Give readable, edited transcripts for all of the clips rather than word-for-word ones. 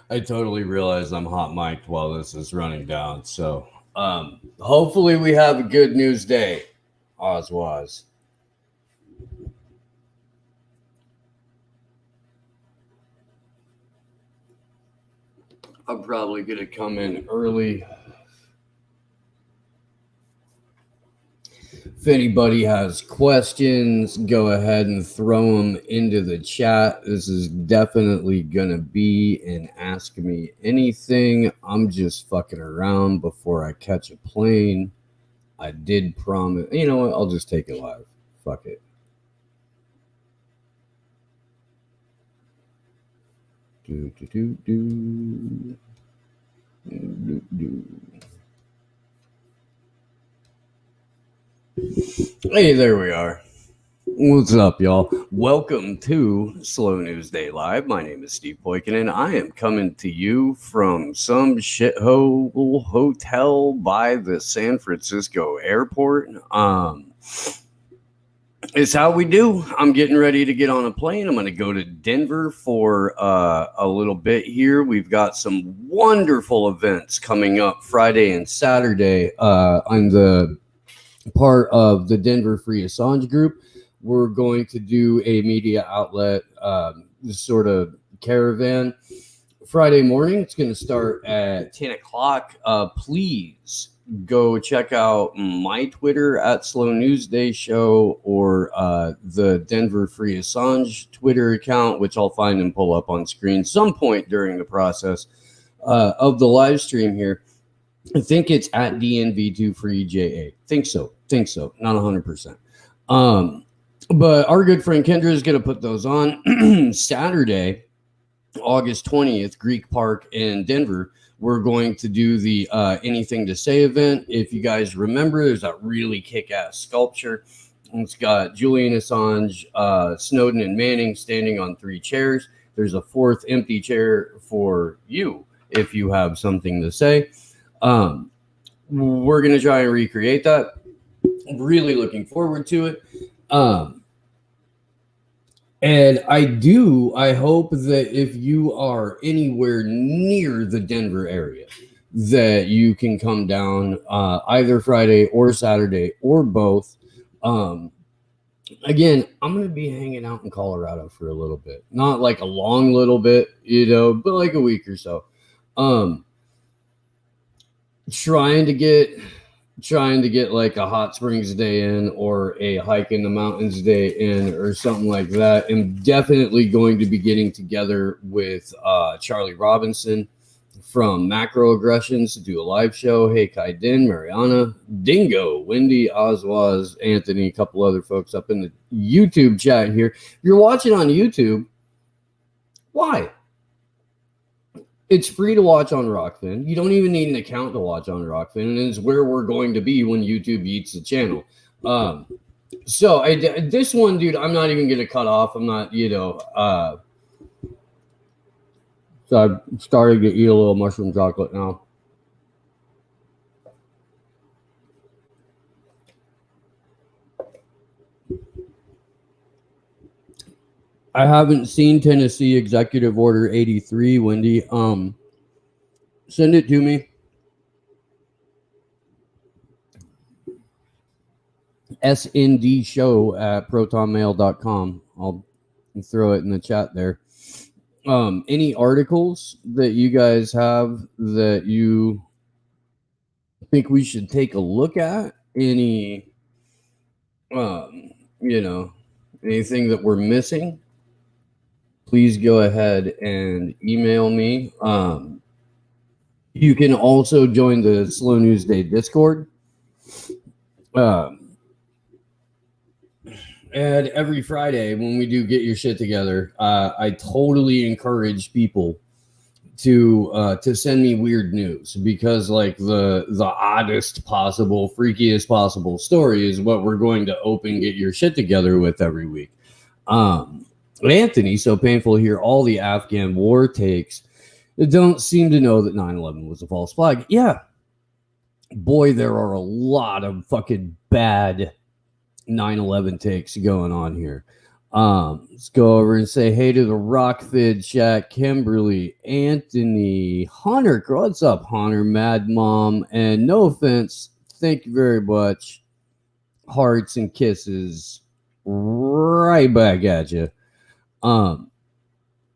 I totally realize I'm hot mic'd while this is running down. So hopefully we have a good news day. Oswaz. I'm probably going to come in early. If anybody has questions, go ahead and throw them into the chat. This is definitely going to be an Ask Me Anything. I'm just fucking around before I catch a plane. I did promise. You know what? I'll just take it live. Fuck it. Hey, there we are. What's up, y'all? Welcome to Slow News Day Live. My name is Steve Poikinen. I am coming to you from some shithole hotel by the San Francisco airport. It's how we do. I'm getting ready to get on a plane. I'm going to go to Denver for a little bit here. We've got some wonderful events coming up Friday and Saturday on the part of the Denver Free Assange group. We're going to do a media outlet sort of caravan Friday morning. It's going to start at 10 o'clock. Please go check out my Twitter at SlowNewsDayShow or the Denver Free Assange Twitter account, which I'll find and pull up on screen some point during the process of the live stream here. I think it's at DNV2FreeJA. Think so. Not 100%. But our good friend Kendra is going to put those on Saturday, August 20th, Greek Park in Denver. We're going to do the Anything to Say event. If you guys remember, there's a really kick-ass sculpture. It's got Julian Assange, Snowden, and Manning standing on 3 chairs. There's a 4th empty chair for you if you have something to say. We're going to try and recreate that. I'm really looking forward to it. And I hope that if you are anywhere near the Denver area, that you can come down either Friday or Saturday or both. Um, Again, I'm going to be hanging out in Colorado for a little bit. Not like a long little bit, but like a week or so. Um, trying to get like a hot springs day in or a hike in the mountains day in or something like that. I'm definitely going to be getting together with Charlie Robinson from Macroaggressions to do a live show. Hey, Kai Din, Mariana, Dingo, Wendy, Oswaz, Anthony, a couple other folks up in the YouTube chat here. If you're watching on YouTube, why? It's free to watch on Rockfin. You don't even need an account to watch on Rockfin, and it's where we're going to be when YouTube eats the channel. So this one, dude, I'm not even gonna cut off. I'm not, So I've started to eat a little mushroom chocolate now. I haven't seen Tennessee Executive Order 83, Wendy. Send it to me. SNDshow@protonmail.com. I'll throw it in the chat there. Any articles that you guys have that you think we should take a look at? Any, anything that we're missing? Please go ahead and email me. You can also join the Slow News Day Discord. And every Friday when we do get your shit together, I totally encourage people to send me weird news, because like the oddest possible, freakiest possible story is what we're going to open Get Your Shit Together with every week. Anthony, so painful here, all the Afghan war takes don't seem to know that 9/11 was a false flag. Yeah. Boy, there are a lot of fucking bad 9/11 takes going on here. Let's go over and say hey to the Rockfid chat. Kimberly, Anthony, Hunter. What's up, Hunter? Mad Mom. And no offense, thank you very much. Hearts and kisses right back at you. I'm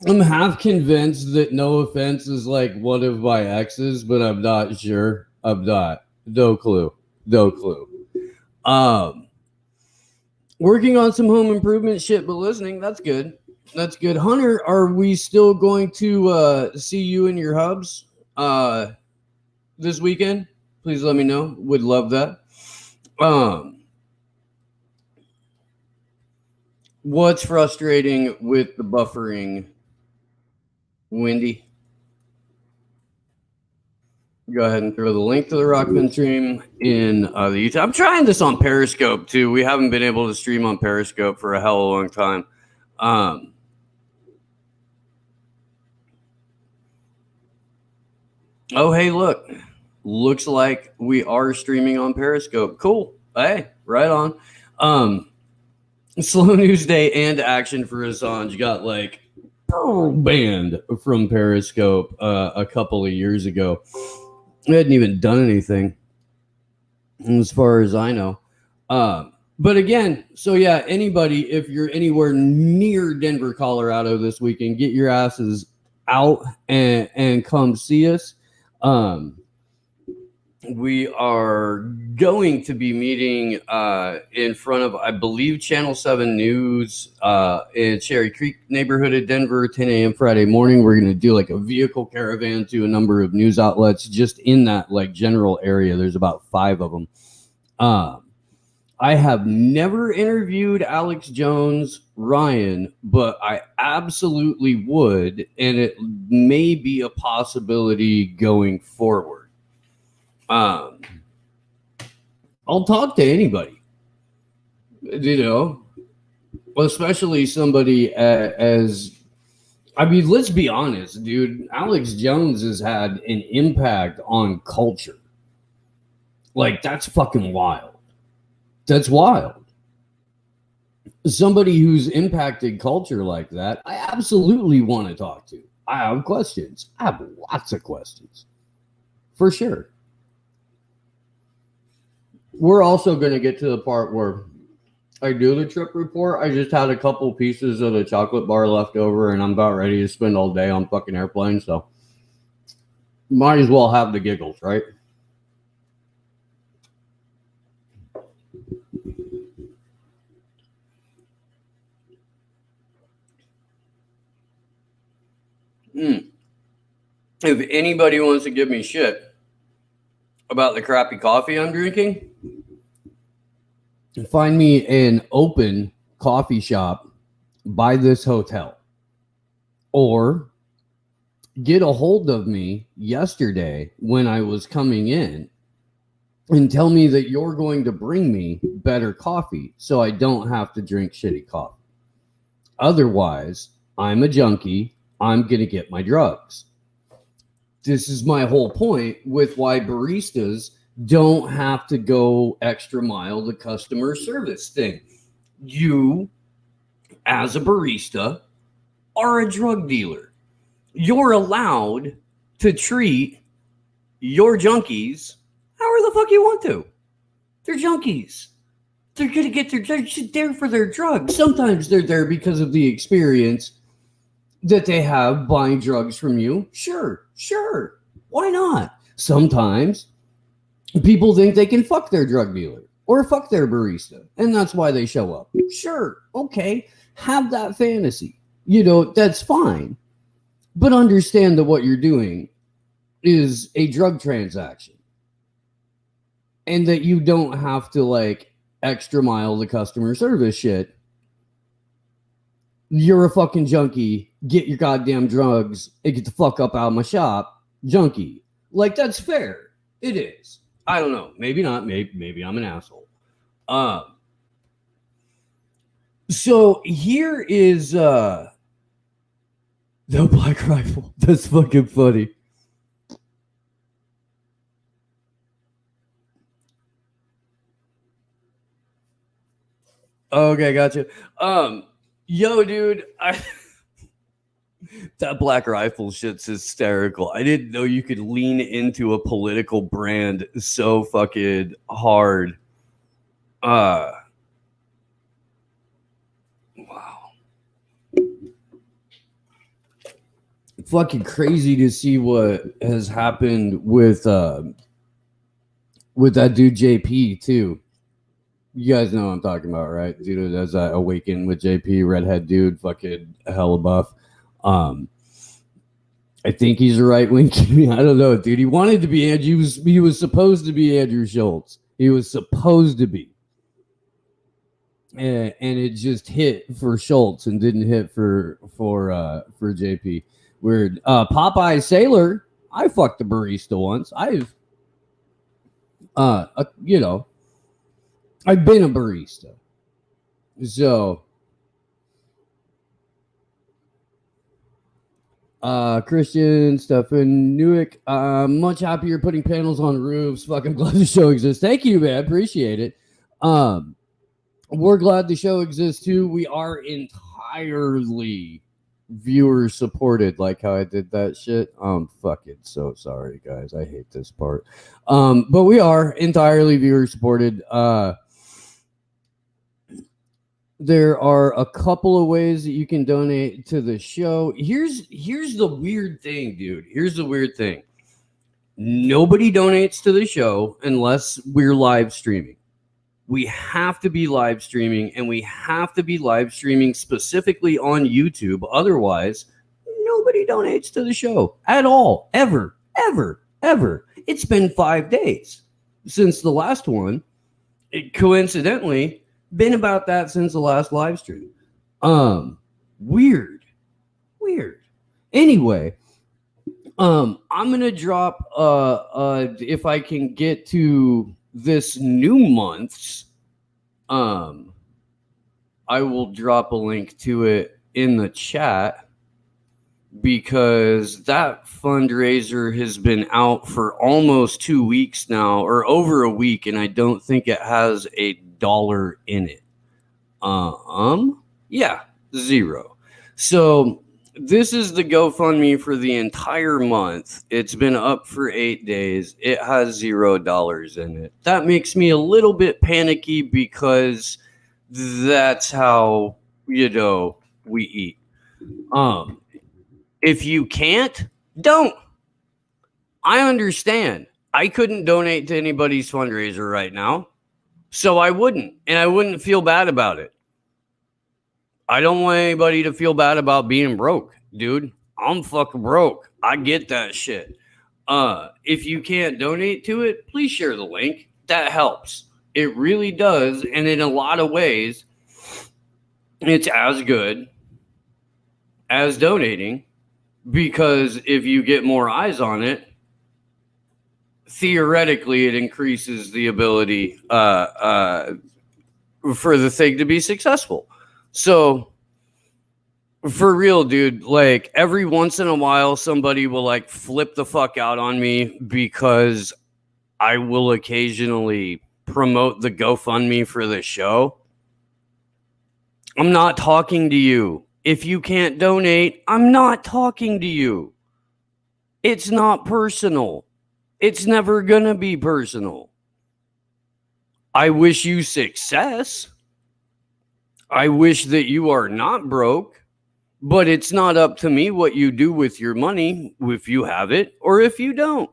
half convinced that no offense is like one of my exes, but I'm not sure. I'm not. No clue. Working on some home improvement shit, but listening, that's good. That's good. Hunter, are we still going to see you in your hubs this weekend? Please let me know. Would love that. What's frustrating with the buffering, Wendy? Go ahead and throw the link to the Rockman stream in the YouTube. I'm trying this on Periscope too. We haven't been able to stream on Periscope for a hell of a long time. Oh, hey, look. Looks like we are streaming on Periscope. Cool. Hey, right on. Slow News Day and Action for Assange got like banned from Periscope a couple of years ago. They hadn't even done anything, as far as I know. But again, so yeah, anybody, if you're anywhere near Denver, Colorado this weekend, get your asses out and come see us. We are going to be meeting in front of, I believe, Channel 7 News in Cherry Creek neighborhood of Denver, 10 a.m. Friday morning. We're going to do like a vehicle caravan to a number of news outlets just in that like general area. There's about 5 of them. I have never interviewed Alex Jones, Ryan, but I absolutely would, and it may be a possibility going forward. I'll talk to anybody, especially somebody as, I mean, let's be honest, dude. Alex Jones has had an impact on culture. Like, that's fucking wild. That's wild. somebody who's impacted culture like that, I absolutely want to talk to. I have questions. I have lots of questions. For sure. We're also going to get to the part where I do the trip report. I just had a couple pieces of the chocolate bar left over, and I'm about ready to spend all day on fucking airplanes, so might as well have the giggles, right? If anybody wants to give me shit about the crappy coffee I'm drinking, find me an open coffee shop by this hotel, or get a hold of me yesterday when I was coming in and tell me that you're going to bring me better coffee so I don't have to drink shitty coffee. Otherwise, I'm a junkie. I'm going to get my drugs. This is my whole point with why baristas don't have to go extra mile the customer service thing. You, as a barista, are a drug dealer. You're allowed to treat your junkies however the fuck you want to. They're junkies. They're going to get they're there for their drugs. Sometimes they're there because of the experience that they have buying drugs from you. Sure. Why not? Sometimes people think they can fuck their drug dealer or fuck their barista, and that's why they show up. Sure. Okay. Have that fantasy. That's fine. But understand that what you're doing is a drug transaction, and that you don't have to extra mile the customer service shit. You're a fucking junkie. Get your goddamn drugs and get the fuck up out of my shop, junkie. That's fair. It is. I don't know. Maybe not. Maybe I'm an asshole. So here is the Black Rifle. That's fucking funny. Okay, gotcha. Yo, dude, that Black Rifle shit's hysterical. I didn't know you could lean into a political brand so fucking hard. Wow. Fucking crazy to see what has happened with that dude JP too. You guys know what I'm talking about, right? Dude, that's that Awaken with JP, redhead dude, fucking hella buff. I think he's a right wing. I don't know, dude. He wanted to be Andrew. He was supposed to be Andrew Schultz. He was supposed to be, and it just hit for Schultz and didn't hit for JP. Weird. Popeye Sailor. I fucked a barista once. I've been a barista. So, Christian, Stefan Newick, much happier putting panels on roofs. Fucking glad the show exists. Thank you, man. Appreciate it. We're glad the show exists too. We are entirely viewer supported, like how I did that shit. I'm fucking so sorry, guys. I hate this part. But we are entirely viewer supported. There are a couple of ways that you can donate to the show. Here's the weird thing, dude. Here's the weird thing. Nobody donates to the show unless we're live streaming. We have to be live streaming, and we have to be live streaming specifically on YouTube. Otherwise, nobody donates to the show at all. Ever. It's been 5 days since the last one. It coincidentally been about that since the last live stream. Weird. Anyway, I'm gonna drop if I can get to this new month's, I will drop a link to it in the chat, because that fundraiser has been out for almost 2 weeks now, or over a week, and I don't think it has $1 in it. Yeah, 0. So this is the GoFundMe for the entire month. It's been up for 8 days. It has $0 in it. That makes me a little bit panicky because that's how, we eat. If you can't, don't. I understand. I couldn't donate to anybody's fundraiser right now, so I wouldn't, and I wouldn't feel bad about it. I don't want anybody to feel bad about being broke, dude. I'm fucking broke. I get that shit. If you can't donate to it, please share the link. That helps. It really does, and in a lot of ways, it's as good as donating, because if you get more eyes on it, theoretically, it increases the ability for the thing to be successful. So, for real, dude, like every once in a while, somebody will like flip the fuck out on me because I will occasionally promote the GoFundMe for the show. I'm not talking to you. If you can't donate, I'm not talking to you. It's not personal. It's never gonna be personal. I wish you success. I wish that you are not broke, but it's not up to me what you do with your money, if you have it or if you don't.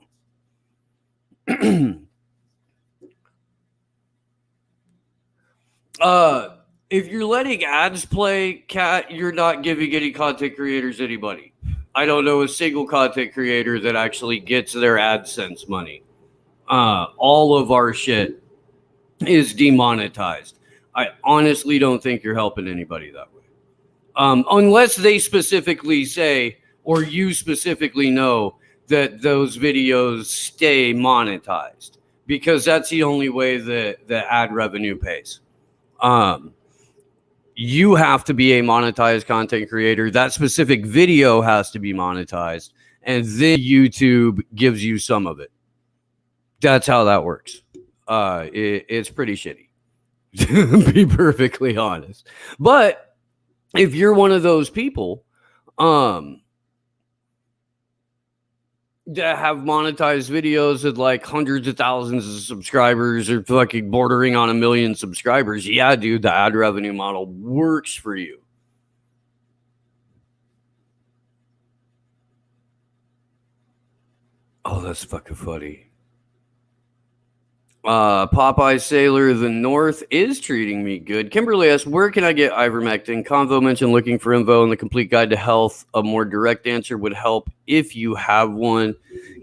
If you're letting ads play, Cat, you're not giving any content creators any money. I don't know a single content creator that actually gets their AdSense money. All of our shit is demonetized. I honestly don't think you're helping anybody that way. Unless they specifically say, or you specifically know, that those videos stay monetized, because that's the only way that the ad revenue pays. You have to be a monetized content creator. That specific video has to be monetized, and then YouTube gives you some of it. That's how that works. It's pretty shitty, to be perfectly honest. But if you're one of those people that have monetized videos with like hundreds of thousands of subscribers or fucking bordering on 1 million subscribers, yeah, dude, the ad revenue model works for you. Oh, that's fucking funny. Popeye Sailor, the North is treating me good. Kimberly asks, where can I get Ivermectin? Convo mentioned looking for info in the complete guide to health. A more direct answer would help if you have one.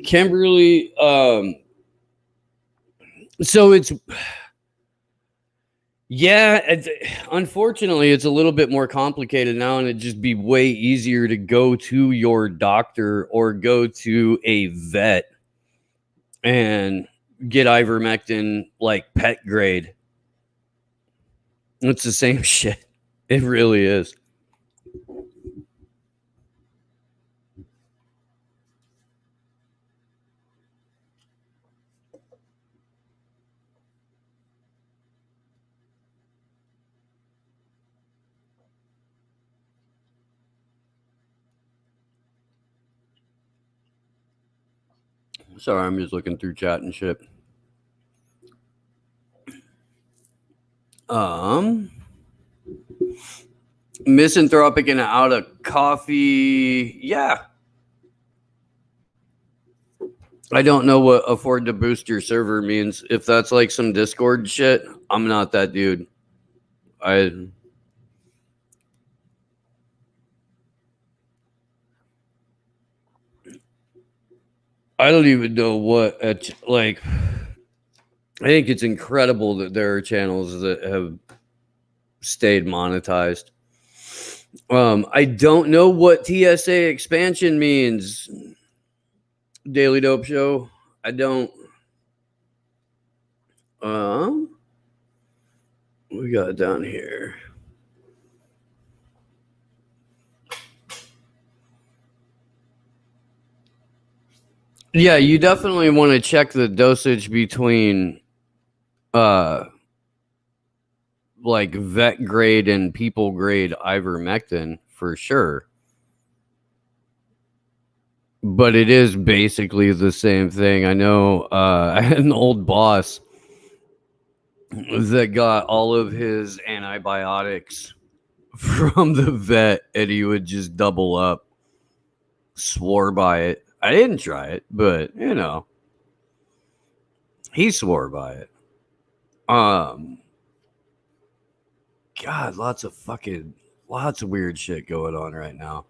Kimberly, so it's, yeah, unfortunately, it's a little bit more complicated now, and it'd just be way easier to go to your doctor or go to a vet and get Ivermectin like pet grade. It's the same shit. It really is. Sorry, I'm just looking through chat and shit. Misanthropic and out of coffee. Yeah. I don't know what afford to boost your server means. If that's like some Discord shit, I'm not that dude. I don't even know what, like, I think it's incredible that there are channels that have stayed monetized. I don't know what TSA expansion means. Daily Dope Show. I don't. We got it down here. Yeah, you definitely want to check the dosage between like vet grade and people grade ivermectin for sure. But it is basically the same thing. I know I had an old boss that got all of his antibiotics from the vet, and he would just double up. Swore by it. I didn't try it, but you know, he swore by it. God, lots of weird shit going on right now.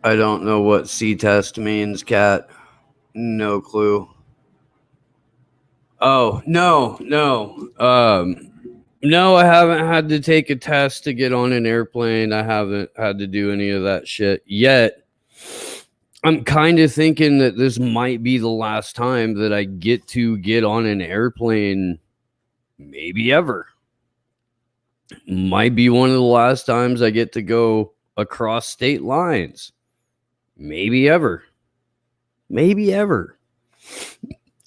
I don't know what C-test means, Cat. No clue. Oh, no. No, I haven't had to take a test to get on an airplane. I haven't had to do any of that shit yet. I'm kind of thinking that this might be the last time that I get to get on an airplane, maybe ever. Might be one of the last times I get to go across state lines. Maybe ever.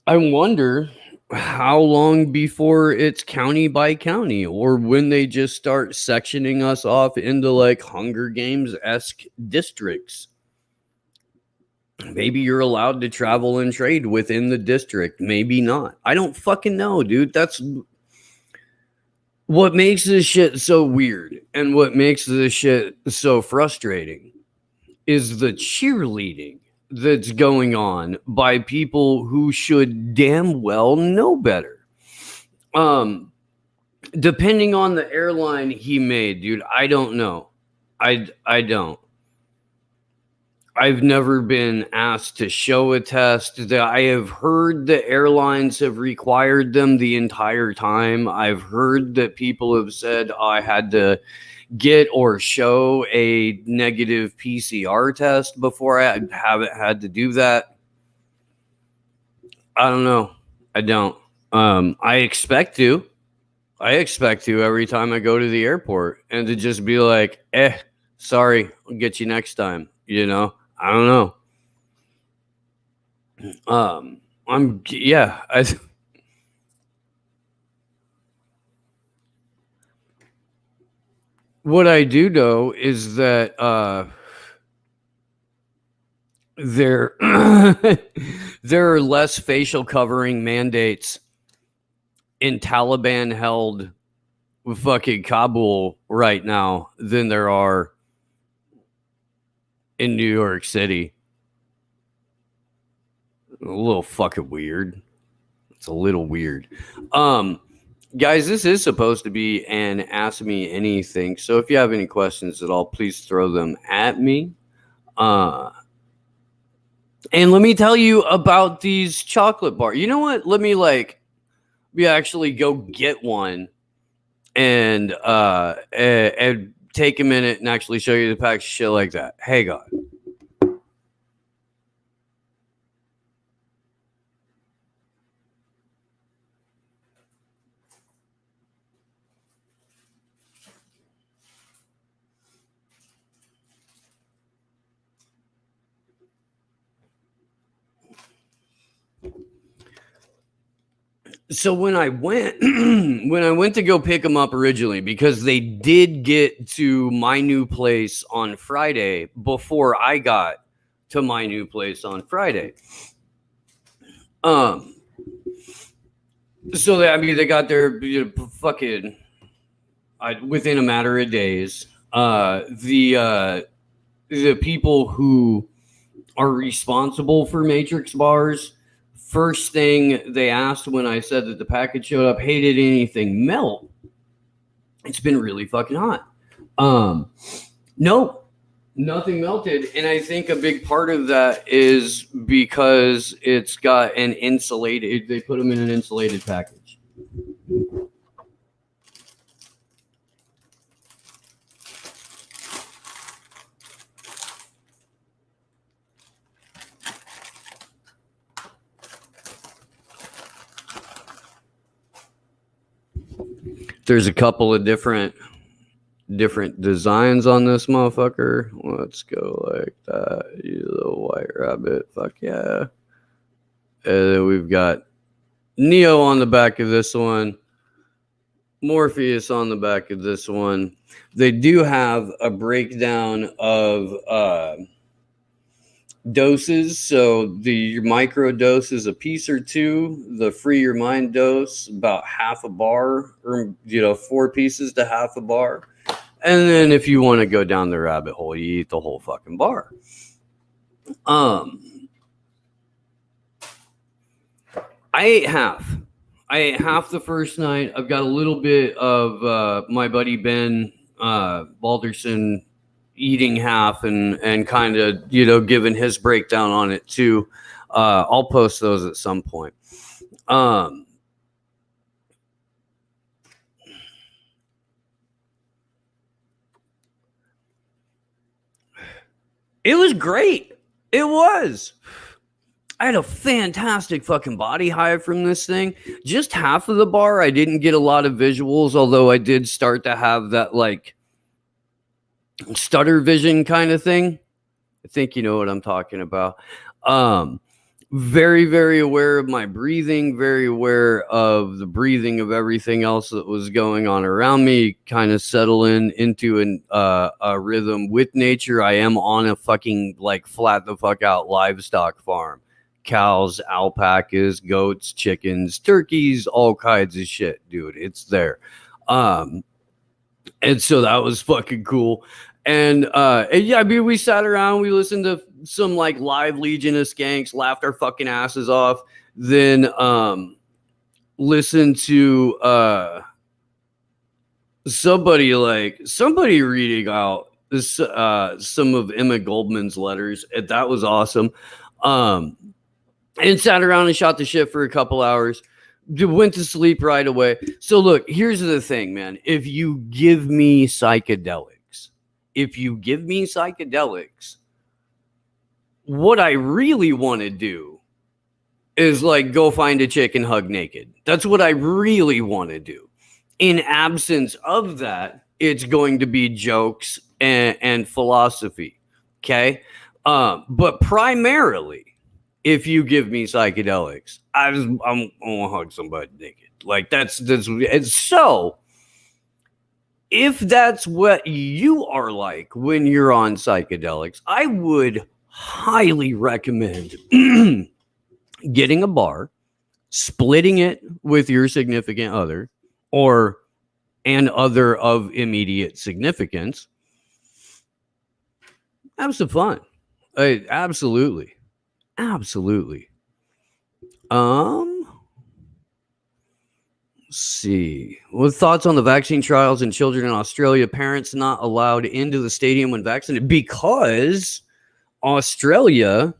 I wonder how long before it's county by county, or when they just start sectioning us off into like Hunger Games-esque districts. Maybe you're allowed to travel and trade within the district. Maybe not. I don't fucking know, dude. That's what makes this shit so weird, and what makes this shit so frustrating is the cheerleading that's going on by people who should damn well know better. Depending on the airline he made, dude, I don't know. I don't. I've never been asked to show a test. I have heard the airlines have required them the entire time. I've heard that people have said I had to get or show a negative PCR test before. I haven't had to do that. I don't know. I don't. I expect to every time I go to the airport, and to just be like, sorry, I'll get you next time. You know, I don't know. What I do know is that there there are less facial covering mandates in Taliban held fucking Kabul right now than there are in New York City. A little fucking weird. It's a little weird. Guys, this is supposed to be an Ask Me Anything. So if you have any questions at all, please throw them at me. And let me tell you about these chocolate bars. You know what? Let me actually go get one and take a minute and actually show you the pack, shit like that. Hey, God. So when I went to go pick them up originally, because they did get to my new place on Friday before I got to my new place on Friday. So they got there fucking within a matter of days. The people who are responsible for Matrix bars, first thing they asked when I said that the package showed up, hey, did anything melt? It's been really fucking hot. Nope, nothing melted. And I think a big part of that is because it's got an insulated, they put them in an insulated package. There's a couple of different different designs on this motherfucker. Let's go like that. You little white rabbit. Fuck yeah. And then we've got Neo on the back of this one. Morpheus on the back of this one. They do have a breakdown of doses. So the micro dose is a piece or two. The free your mind dose, about half a bar, or 4 pieces to half a bar. And then if you want to go down the rabbit hole, you eat the whole fucking bar. I ate half. I ate half the first night. I've got a little bit of my buddy Ben Balderson eating half and kind of, giving his breakdown on it too. I'll post those at some point. It was great. It was. I had a fantastic fucking body high from this thing. Just half of the bar, I didn't get a lot of visuals, although I did start to have that like stutter vision kind of thing. I think you know what I'm talking about. Very, very aware of my breathing, very aware of the breathing of everything else that was going on around me, kind of settling into a rhythm with nature. I am on a fucking like flat the fuck out livestock farm. Cows, alpacas, goats, chickens, turkeys, all kinds of shit, dude. It's there. And so that was fucking cool. And yeah, I mean, we sat around, we listened to some like live Legion of Skanks, laughed our fucking asses off, then listened to somebody reading out this some of Emma Goldman's letters. And that was awesome. And sat around and shot the shit for a couple hours. Went to sleep right away. So look, here's the thing, man. If you give me psychedelics, what I really want to do is like go find a chick and hug naked. That's what I really want to do. In absence of that, it's going to be jokes and philosophy. Okay. But primarily, if you give me psychedelics, I want to hug somebody naked. Like that's so. If that's what you are like when you're on psychedelics, I would highly recommend getting a bar, splitting it with your significant other or an other of immediate significance. Have some fun. Absolutely. Let's see. What thoughts on the vaccine trials in children in Australia? Parents not allowed into the stadium when vaccinated because Australia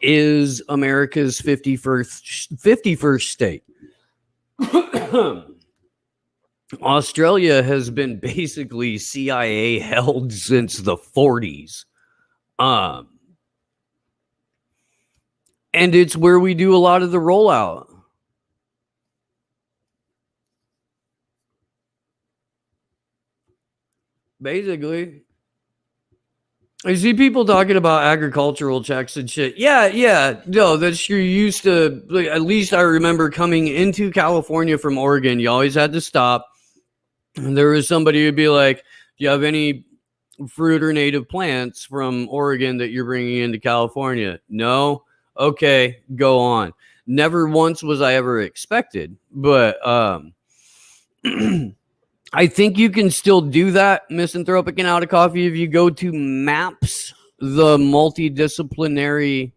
is America's 51st state. Australia has been basically CIA held since the 40s. And it's where we do a lot of the rollout. Basically. I see people talking about agricultural checks and shit. Yeah. No, that's you're used to. Like, at least I remember coming into California from Oregon. You always had to stop. And there was somebody who'd be like, do you have any fruit or native plants from Oregon that you're bringing into California? No? Okay, go on. Never once was I ever expected, but I think you can still do that, Misanthropic and Out of Coffee, if you go to MAPS, the multidisciplinary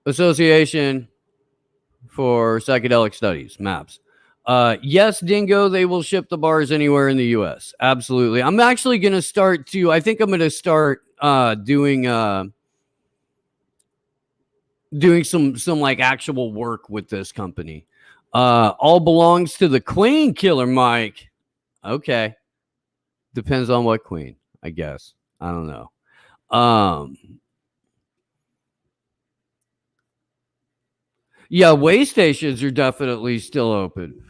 Association for Psychedelic Studies, MAPS. Yes, Dingo, they will ship the bars anywhere in the U.S. Absolutely. I'm actually going to start to, I think I'm going to start doing some like actual work with this company. All belongs to the Queen, Killer Mike. Okay. Depends on what queen, I guess. I don't know. Yeah, way stations are definitely still open.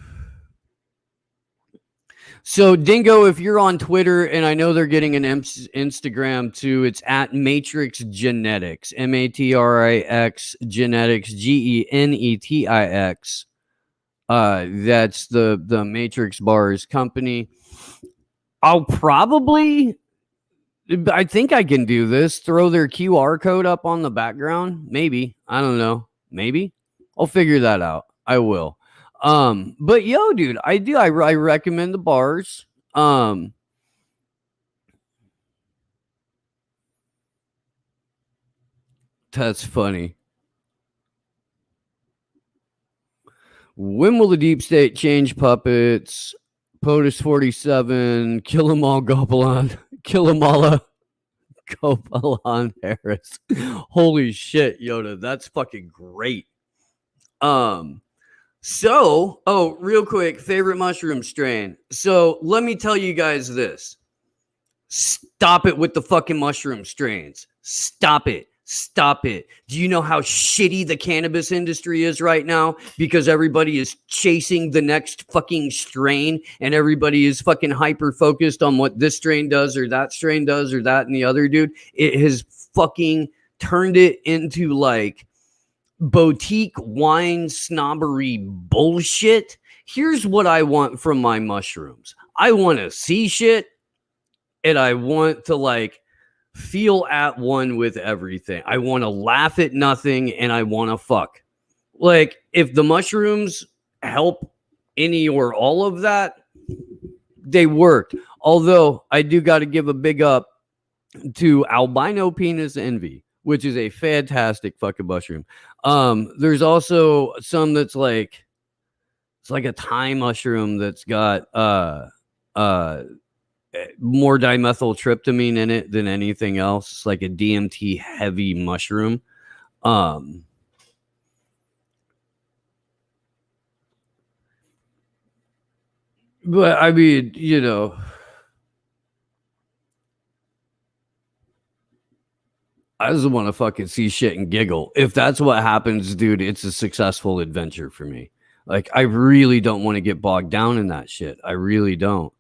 So, Dingo, if you're on Twitter, and I know they're getting an Instagram too, it's at Matrix Genetics, Matrix Genetics, Genetix. That's the Matrix Bars company. I think I can do this. Throw their QR code up on the background. Maybe. I don't know. Maybe. I'll figure that out. I will. But yo, dude, I recommend the bars. That's funny. When will the deep state change puppets? POTUS 47, kill 'em all, Gopalon, kill 'em all, Gopalon Harris. Holy shit, Yoda, that's fucking great. So, real quick, favorite mushroom strain. So let me tell you guys this. Stop it with the fucking mushroom strains. Stop it. Stop it. Do you know how shitty the cannabis industry is right now? Because everybody is chasing the next fucking strain and everybody is fucking hyper focused on what this strain does or that strain does or that and the other, dude. It has fucking turned it into like boutique wine snobbery bullshit. Here's what I want from my mushrooms. I want to see shit and I want to like feel at one with everything. I want to laugh at nothing and I want to fuck. Like, if the mushrooms help any or all of that, they worked. Although I do got to give a big up to albino penis envy, which is a fantastic fucking mushroom. There's also some that's like, it's like a Thai mushroom that's got more dimethyltryptamine in it than anything else. It's like a DMT heavy mushroom. But I mean, you know, I just want to fucking see shit and giggle. If that's what happens, dude, it's a successful adventure for me. Like, I really don't want to get bogged down in that shit. I really don't.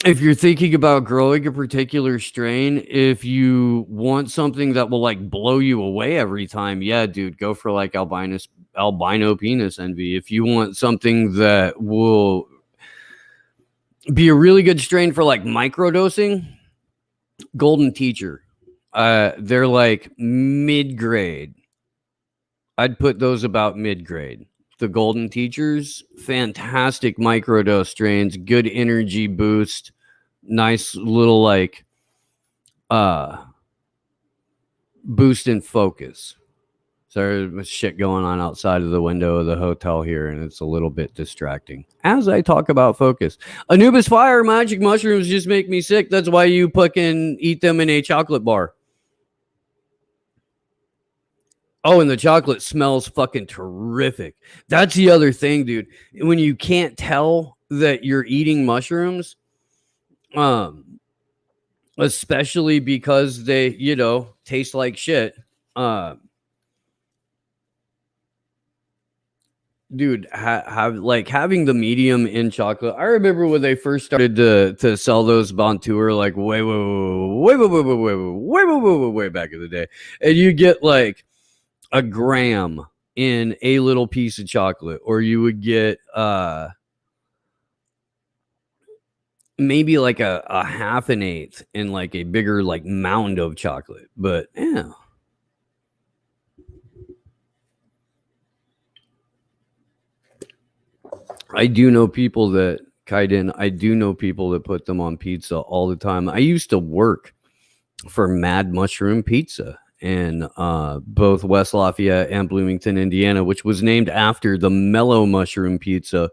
If you're thinking about growing a particular strain, if you want something that will like blow you away every time, yeah, dude, go for like albino penis envy. If you want something that will be a really good strain for like microdosing, Golden Teacher. They're like mid-grade. I'd put those about mid-grade. The Golden Teachers, fantastic microdose strains, good energy boost, nice little like boost in focus. So there's shit going on outside of the window of the hotel here, and it's a little bit distracting as I talk about focus. Anubis Fire magic mushrooms just make me sick. That's why you fucking eat them in a chocolate bar. Oh, and the chocolate smells fucking terrific. That's the other thing, dude. When you can't tell that you're eating mushrooms, especially because they, you know, taste like shit. Dude, having the medium in chocolate. I remember when they first started to sell those on tour, like way back in the day, and you get like a gram in a little piece of chocolate, or you would get maybe like a half an eighth in like a bigger like mound of chocolate. But yeah. I do know people that put them on pizza all the time. I used to work for Mad Mushroom Pizza in both West Lafayette and Bloomington, Indiana, which was named after the Mellow Mushroom Pizza,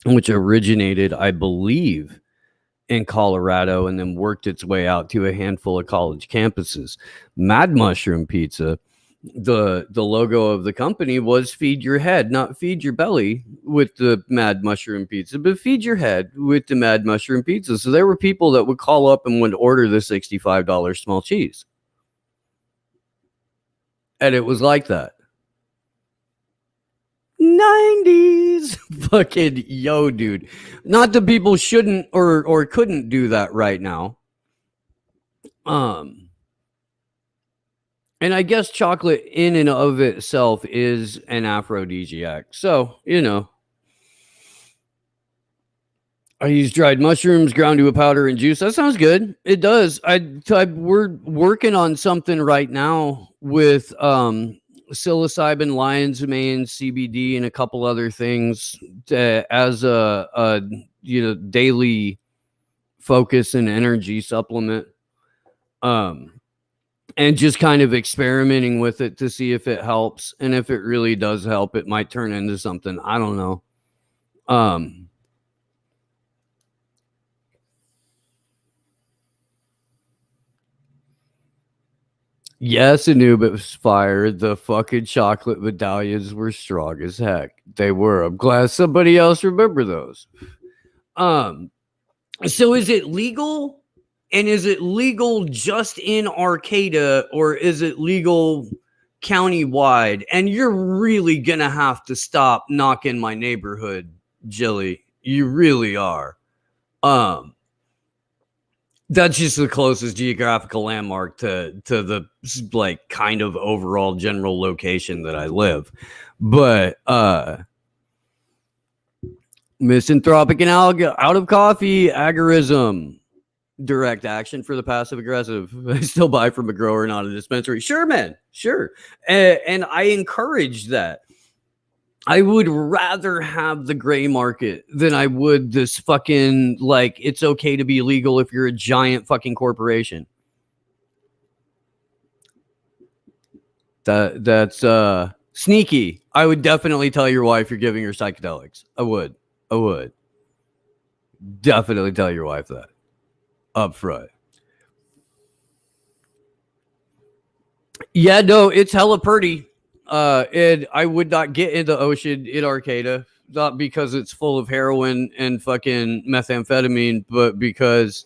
which originated, I believe, in Colorado and then worked its way out to a handful of college campuses. Mad Mushroom Pizza, the logo of the company was feed your head, not feed your belly with the Mad Mushroom Pizza, but feed your head with the Mad Mushroom Pizza. So there were people that would call up and would order the $65 small cheese. And it was like that. 90s. Fucking yo, dude. Not that people shouldn't or couldn't do that right now. And I guess chocolate in and of itself is an aphrodisiac. So, I use dried mushrooms ground to a powder and juice. That sounds good. It does. We're working on something right now with psilocybin, lion's mane, CBD, and a couple other things as a daily focus and energy supplement. And just kind of experimenting with it to see if it helps. And if it really does help, it might turn into something. I don't know. Yes, Anubis fire. The fucking chocolate medallions were strong as heck. They were. I'm glad somebody else remember those. So is it legal? And is it legal just in Arcata, or is it legal countywide? And you're really gonna have to stop knocking my neighborhood, Jilly. You really are. That's just the closest geographical landmark to the like kind of overall general location that I live. But misanthropic and out of coffee, agorism. Direct action for the passive aggressive. I still buy from a grower, not a dispensary. Sure, man. Sure. And I encourage that. I would rather have the gray market than I would this fucking, like, it's okay to be legal if you're a giant fucking corporation. That's sneaky. I would definitely tell your wife you're giving her psychedelics. I would definitely tell your wife that up front. Yeah, no, it's hella pretty. And I would not get in the ocean in Arcata, not because it's full of heroin and fucking methamphetamine, but because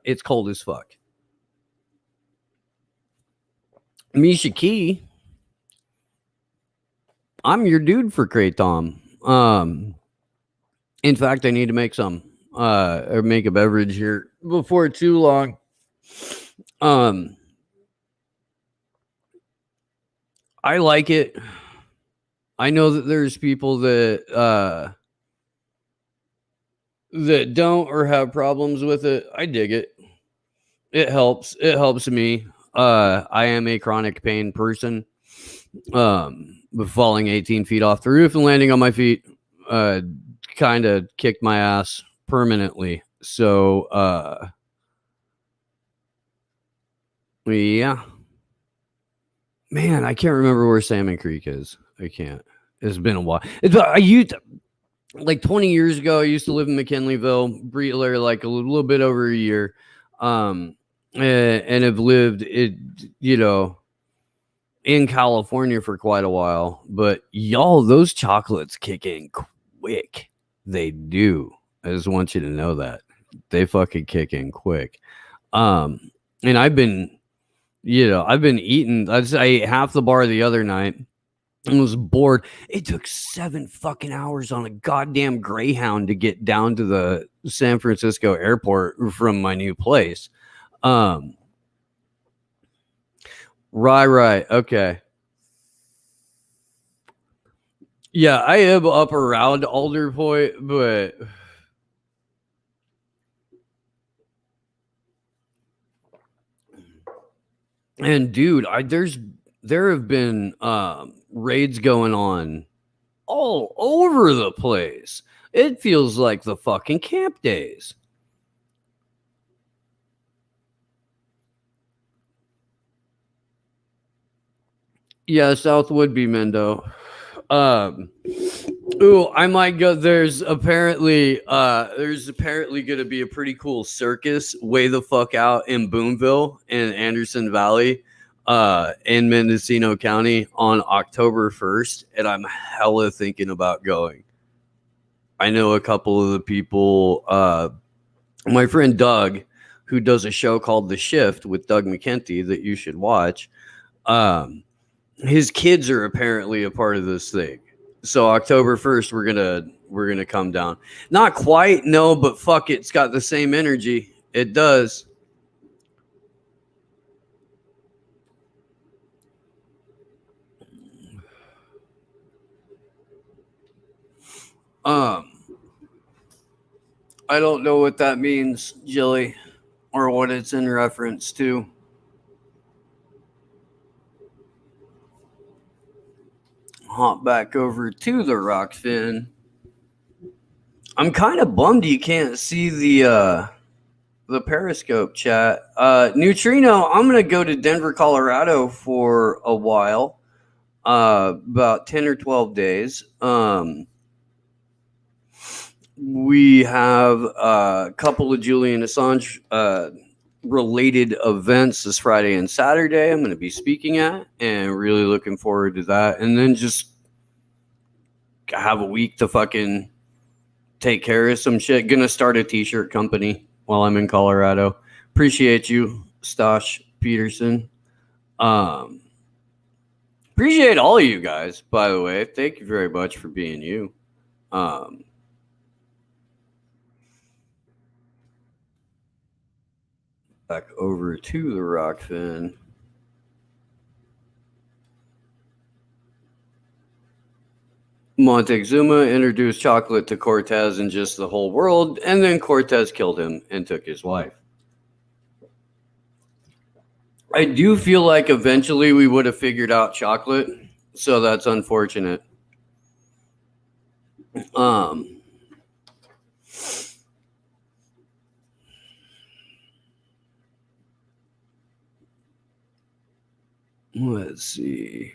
it's cold as fuck. Misha Key, I'm your dude for kratom. In fact, I need to make some or make a beverage here before too long. I like it. I know that there's people that don't or have problems with it. I dig it. It helps. It helps me. I am a chronic pain person. With falling 18 feet off the roof and landing on my feet, kind of kicked my ass permanently. So, yeah. Man, I can't remember where Salmon Creek is. I can't. It's been a while. I used like 20 years ago. I used to live in McKinleyville, Breedler, like a little bit over a year, and have lived it, in California for quite a while. But y'all, those chocolates kick in quick. They do. I just want you to know that they fucking kick in quick. And I've been eating. I ate half the bar the other night and was bored. It took 7 fucking hours on a goddamn Greyhound to get down to the San Francisco airport from my new place. Right. Okay. Yeah, I am up around Alder Point, but and dude, there have been raids going on all over the place. It feels like the fucking camp days. Yeah, South would be Mendo. I might go. There's apparently going to be a pretty cool circus way the fuck out in Boonville in Anderson Valley, in Mendocino County on October 1st, and I'm hella thinking about going. I know a couple of the people. My friend Doug, who does a show called The Shift with Doug McKenty that you should watch. his kids are apparently a part of this thing. So October 1st, we're gonna come down. Not quite, no, but fuck it, it's got the same energy. It does. I don't know what that means, Jilly, or what it's in reference to. Hop back over to the Rockfin. I'm kind of bummed you can't see the Periscope chat. Neutrino, I'm gonna go to Denver, Colorado for a while, about 10 or 12 days. We have a couple of Julian Assange related events this Friday and Saturday I'm going to be speaking at, and really looking forward to that. And then just have a week to fucking take care of some shit. Gonna start a t-shirt company while I'm in Colorado. Appreciate you, Stosh Peterson. Appreciate all of you guys, by the way. Thank you very much for being you. Back over to the Rockfin. Montezuma introduced chocolate to Cortez and just the whole world, and then Cortez killed him and took his wife. I do feel like eventually we would have figured out chocolate, so that's unfortunate. Let's see.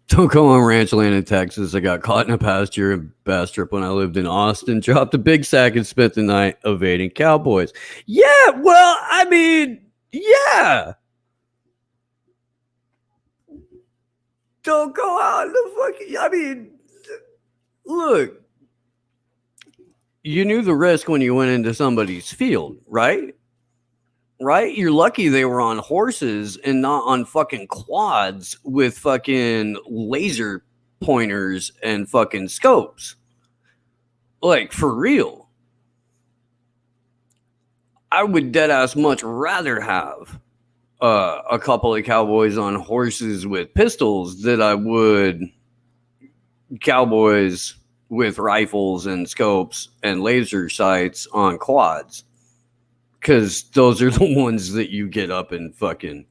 Don't go on ranch land in Texas. I got caught in a pasture in Bastrop when I lived in Austin. Dropped a big sack and spent the night evading cowboys. Yeah, well, I mean, yeah. Don't go out in the fucking. I mean, look. You knew the risk when you went into somebody's field, right? Right? You're lucky they were on horses and not on fucking quads with fucking laser pointers and fucking scopes. Like, for real. I would deadass much rather have a couple of cowboys on horses with pistols than I would cowboys with rifles and scopes and laser sights on quads. Because those are the ones that you get up in fucking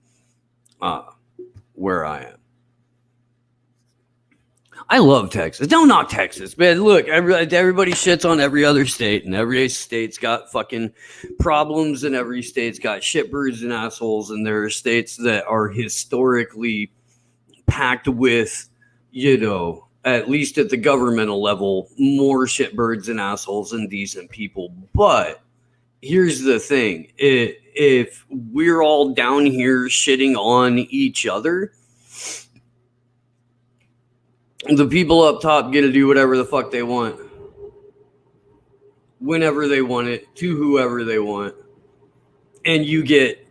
where I am. I love Texas. Don't knock Texas, man. Look, everybody shits on every other state, and every state's got fucking problems, and every state's got shitbirds and assholes, and there are states that are historically packed with, you know, at least at the governmental level, more shitbirds and assholes than decent people. But here's the thing. If we're all down here shitting on each other, the people up top get to do whatever the fuck they want. Whenever they want it, to whoever they want. And you get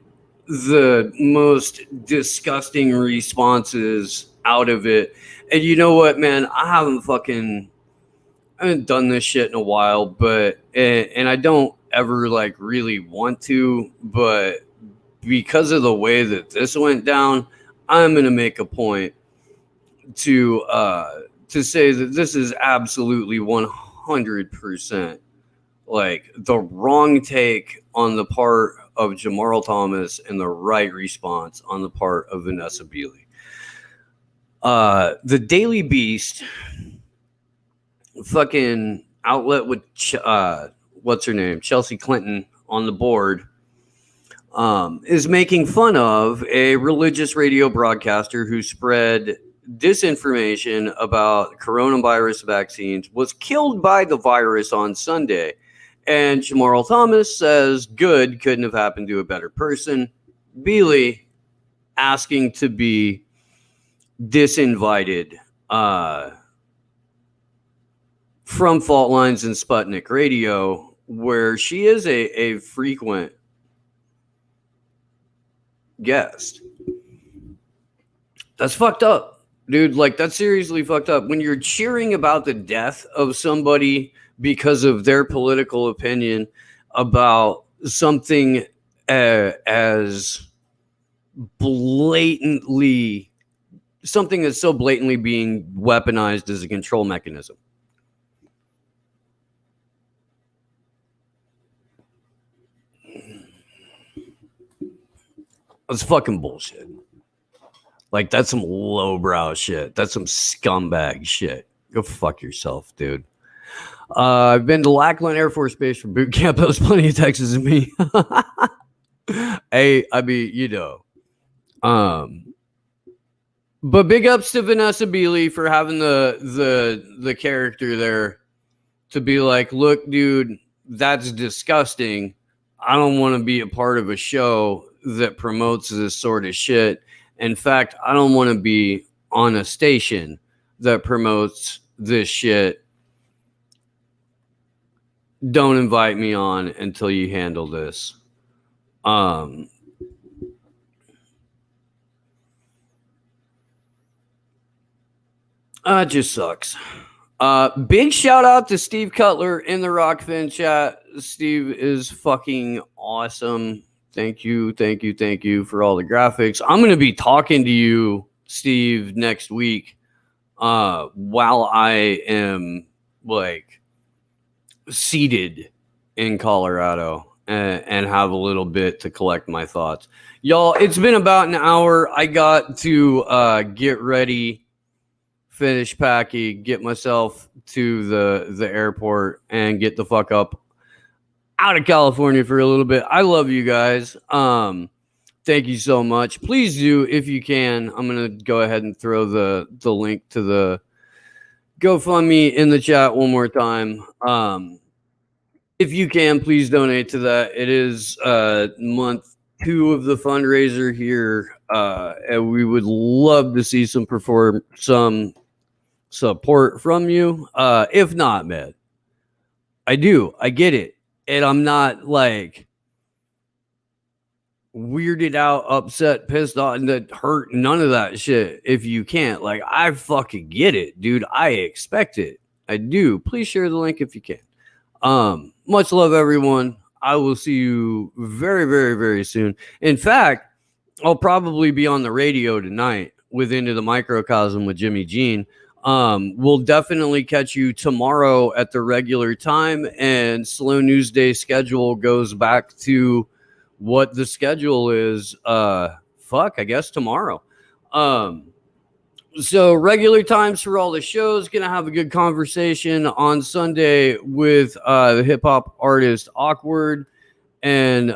the most disgusting responses out of it. And you know what, man? I haven't done this shit in a while, but and I don't ever like really want to, but because of the way that this went down, I'm gonna make a point to say that this is absolutely 100% like the wrong take on the part of Jamarl Thomas and the right response on the part of Vanessa Beeley. The Daily Beast fucking outlet with what's her name, Chelsea Clinton on the board, is making fun of a religious radio broadcaster who spread disinformation about coronavirus vaccines, was killed by the virus on Sunday. And Jamarl Thomas says, good, couldn't have happened to a better person. Beeley asking to be disinvited from Fault Lines and Sputnik Radio, where she is a frequent guest. That's fucked up. dude. Like, that's seriously fucked up. When you're cheering about the death of somebody because of their political opinion about something as blatantly, something that's so blatantly being weaponized as a control mechanism. That's fucking bullshit. Like, that's some lowbrow shit. That's some scumbag shit. Go fuck yourself, dude. I've been to Lackland Air Force Base for boot camp. That was plenty of Texas and me. Hey, I mean, you know. But big ups to Vanessa Beeley for having the character there to be like, look, dude, that's disgusting. I don't want to be a part of a show that promotes this sort of shit. In fact, I don't want to be on a station that promotes this shit. Don't invite me on until you handle this. It just sucks. Big shout out to Steve Cutler in the Rockfin chat. Steve is fucking awesome. Thank you for all the graphics. I'm going to be talking to you, Steve, next week while I am like seated in Colorado and have a little bit to collect my thoughts. Y'all, it's been about an hour. I got to get ready, finish packing, get myself to the airport, and get the fuck up out of California for a little bit. I love you guys. Thank you so much. Please do, if you can. I'm gonna go ahead and throw the link to the GoFundMe in the chat one more time. If you can, please donate to that. It is month 2 of the fundraiser here, and we would love to see some support from you. If not, man, I get it. And I'm not like weirded out, upset, pissed off, and that hurt. None of that shit. If you can't, like, I fucking get it, dude. I expect it. I do. Please share the link if you can. Much love, everyone. I will see you very, very, very soon. In fact, I'll probably be on the radio tonight with Into the Microcosm with Jimmy Jean. We'll definitely catch you tomorrow at the regular time, and Slow News Day schedule goes back to what the schedule is. I guess tomorrow. So regular times for all the shows. Gonna have a good conversation on Sunday with the hip hop artist Awkward, and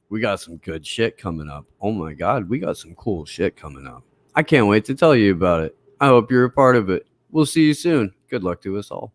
we got some good shit coming up. Oh my god, we got some cool shit coming up. I can't wait to tell you about it. I hope you're a part of it. We'll see you soon. Good luck to us all.